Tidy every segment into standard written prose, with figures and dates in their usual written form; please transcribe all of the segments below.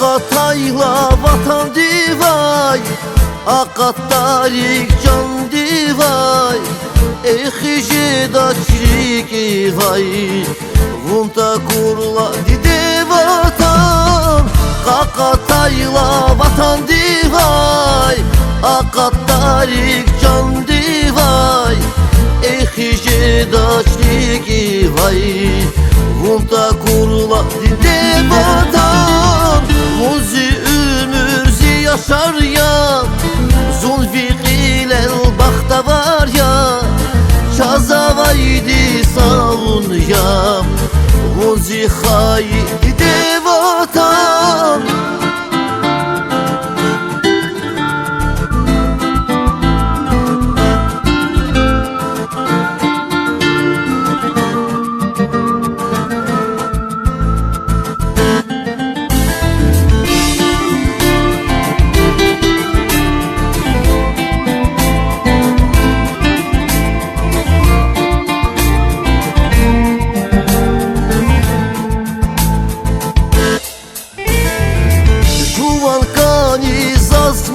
Akatayla vatan divay, akat tarik can divay, ekhije da çiriki vay, vunta kurla dide vatan. Akatayla vatan divay, akat tarik can divay, ekhije da çiriki vay, vunta kurla dide vatan. Muzi ömürzi yaşar ya, Zulfiqil bakta var ya, Şazavaydi savun ya, Muzi haydi de vatan.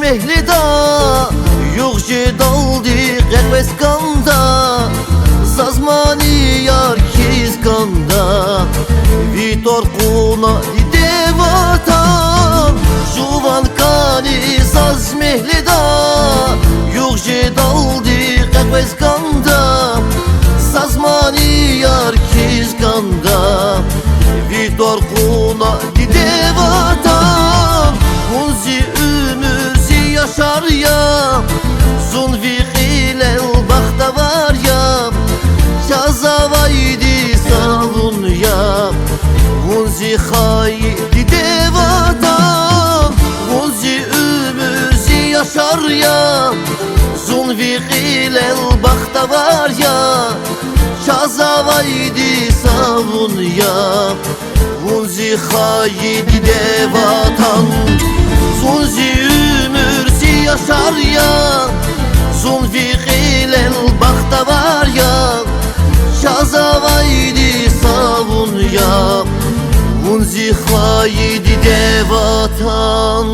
Mehlida yok jedaldi qerves kanda, Zazmani yar kiz kanda, Vitor kuna dide vatan. Juvan kani zaz mehlida yok jedaldi qerves kanda, Zazmani yar kiz kanda, Vitor kuna dide vatan. Muzi yaşar ya, Zulfiqil bakta var ya, Şazavaydi savun ya, Muzi haydi de vatan. Muzi ömürzi yaşar ya, Zulfiqil bakta var ya, Şazavaydi savun ya, Muzi haydi de vatan. Muzi ömürzi yaşar ya, Zulfiqil bakta var ya, Şazavaydi savun ya, Muzi haydi de vatan.